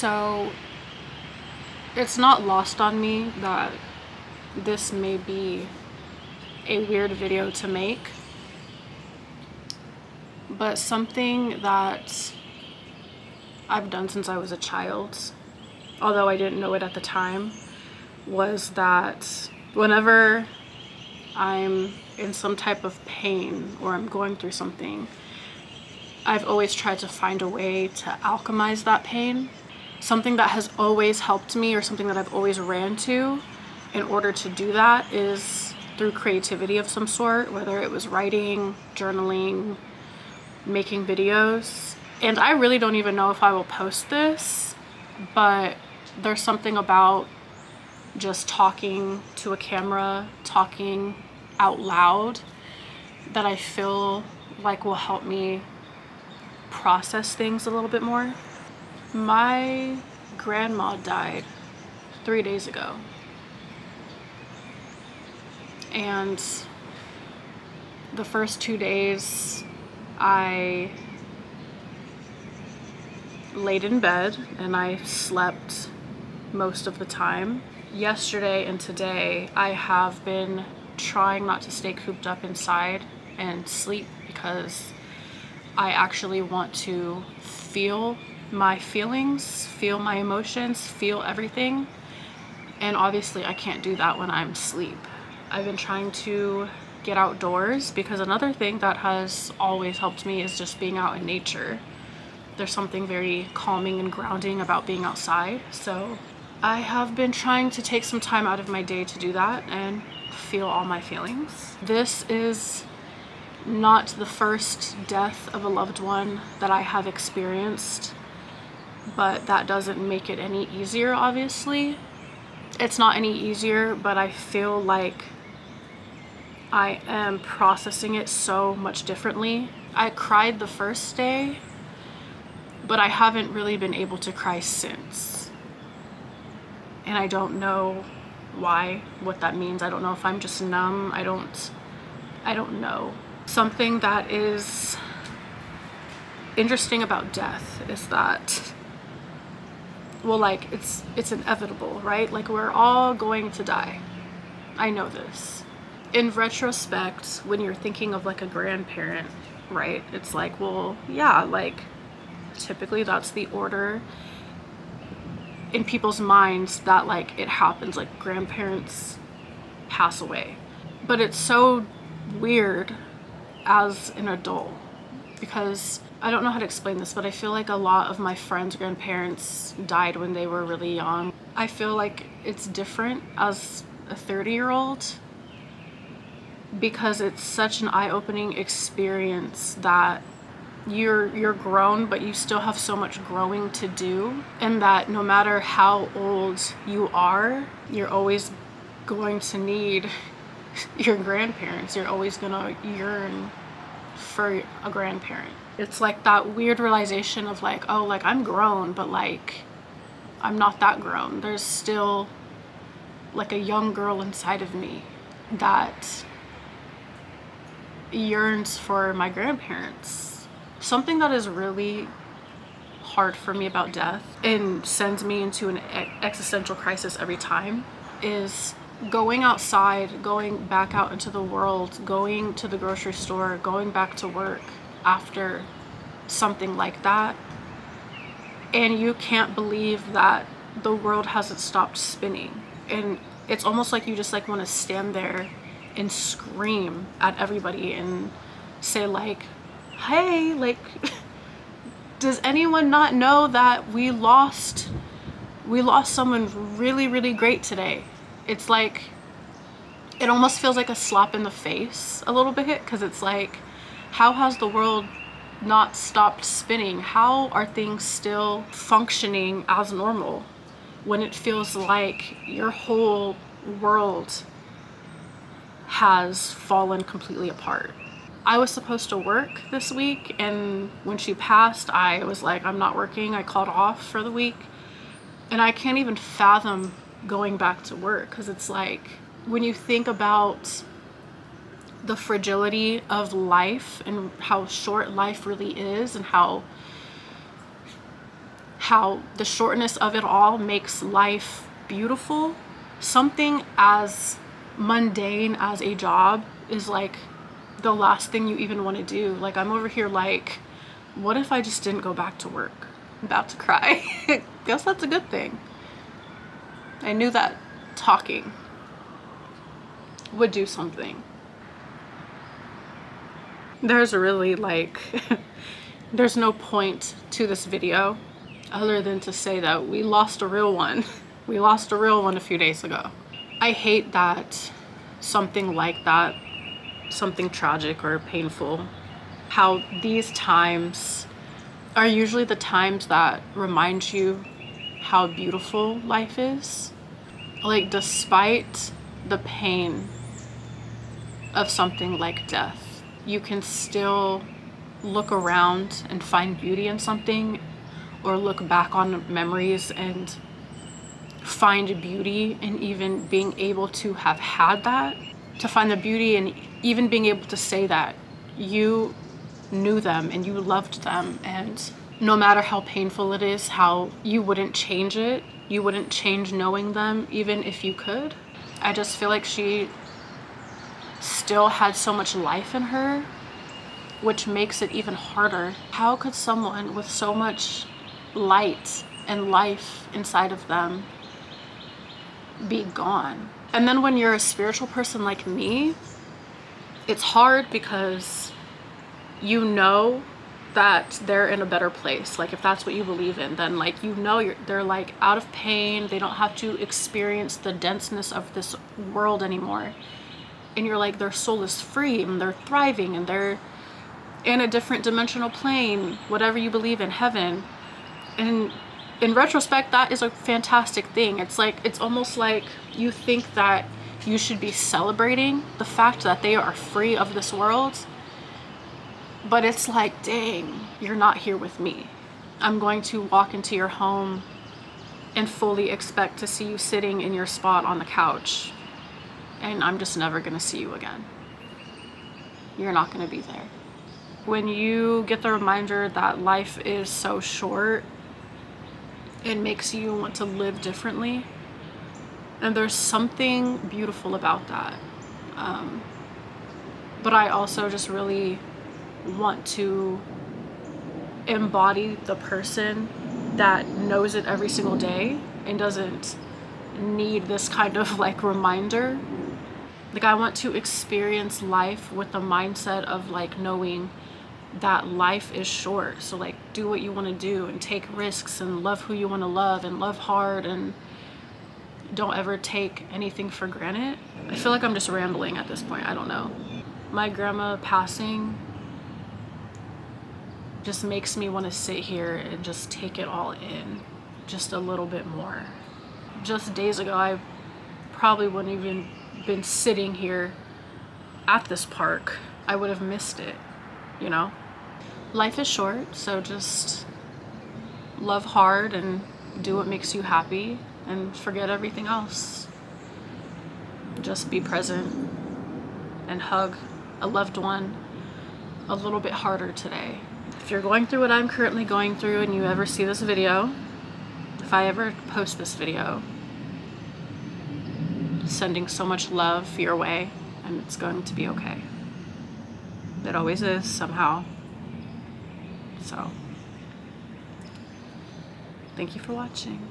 So it's not lost on me that this may be a weird video to make, but something that I've done since I was a child, although I didn't know it at the time, was that whenever I'm in some type of pain or I'm going through something, I've always tried to find a way to alchemize that pain. Something that has always helped me, or something that I've always ran to in order to do that, is through creativity of some sort, whether it was writing, journaling, making videos. And I really don't even know if I will post this, but there's something about just talking to a camera, talking out loud, that I feel like will help me process things a little bit more. My grandma died 3 days ago, and the first 2 days I laid in bed and I slept most of the time. Yesterday and today I have been trying not to stay cooped up inside and sleep, because I actually want to feel my feelings, feel my emotions, feel everything. And obviously I can't do that when I'm asleep. I've been trying to get outdoors, because another thing that has always helped me is just being out in nature. There's something very calming and grounding about being outside. So I have been trying to take some time out of my day to do that and feel all my feelings. This is not the first death of a loved one that I have experienced, but that doesn't make it any easier, obviously. It's not any easier, but I feel like I am processing it so much differently. I cried the first day, but I haven't really been able to cry since. And I don't know why, what that means. I don't know if I'm just numb. I don't know. Something that is interesting about death is that, well, like, it's inevitable, right? Like, we're all going to die. I know this. In retrospect, when you're thinking of like a grandparent, right, it's like, well, yeah, like typically that's the order in people's minds that like it happens, like grandparents pass away. But it's so weird as an adult, because I don't know how to explain this, but I feel like a lot of my friends' grandparents died when they were really young. I feel like it's different as a 30-year-old, because it's such an eye-opening experience that you're grown, but you still have so much growing to do, and that no matter how old you are, you're always going to need your grandparents. You're always gonna yearn for a grandparent. It's like that weird realization of like, oh, like I'm grown, but like I'm not that grown. There's still like a young girl inside of me that yearns for my grandparents. Something that is really hard for me about death and sends me into an existential crisis every time is going outside, going back out into the world, going to the grocery store, going back to work after something like that, and you can't believe that the world hasn't stopped spinning. And it's almost like you just like want to stand there and scream at everybody and say like, hey, like does anyone not know that we lost someone really, really great today? It's like, it almost feels like a slap in the face a little bit, because it's like, how has the world not stopped spinning? How are things still functioning as normal when it feels like your whole world has fallen completely apart? I was supposed to work this week, and when she passed, I was like, I'm not working. I called off for the week, and I can't even fathom going back to work, because it's like, when you think about the fragility of life and how short life really is, and how how the shortness of it all makes life beautiful. Something as mundane as a job is like the last thing you even want to do. Like, I'm over here like, what if I just didn't go back to work? I'm about to cry. Guess that's a good thing. I knew that talking would do something. There's really like, there's no point to this video other than to say that we lost a real one. We lost a real one a few days ago. I hate that something like that, something tragic or painful, how these times are usually the times that remind you how beautiful life is. Like, despite the pain of something like death, you can still look around and find beauty in something, or look back on memories and find beauty in even being able to have had that, to find the beauty in even being able to say that you knew them and you loved them, and no matter how painful it is, how you wouldn't change it. You wouldn't change knowing them even if you could. I just feel like she still had so much life in her, which makes it even harder. How could someone with so much light and life inside of them be gone? And then when you're a spiritual person like me, it's hard because you know that they're in a better place. Like, if that's what you believe in, then like, you know, they're like out of pain. They don't have to experience the denseness of this world anymore. And you're like, their soul is free and they're thriving and they're in a different dimensional plane, whatever you believe in, heaven. And in retrospect, that is a fantastic thing. It's like, it's almost like you think that you should be celebrating the fact that they are free of this world. But it's like, dang, you're not here with me. I'm going to walk into your home and fully expect to see you sitting in your spot on the couch, and I'm just never gonna see you again. You're not gonna be there. When you get the reminder that life is so short, it makes you want to live differently. And there's something beautiful about that. But I also just really want to embody the person that knows it every single day and doesn't need this kind of like reminder. Like, I want to experience life with the mindset of like knowing that life is short. So like, do what you want to do and take risks and love who you want to love and love hard, and don't ever take anything for granted. I feel like I'm just rambling at this point. I don't know. My grandma passing just makes me want to sit here and just take it all in just a little bit more. Just days ago, I probably wouldn't even been sitting here at this park. I would have missed it, you know? Life is short, so just love hard and do what makes you happy and forget everything else. Just be present and hug a loved one a little bit harder today. If you're going through what I'm currently going through and you ever see this video, if I ever post this video, sending so much love your way, and it's going to be okay. It always is, somehow. So, thank you for watching.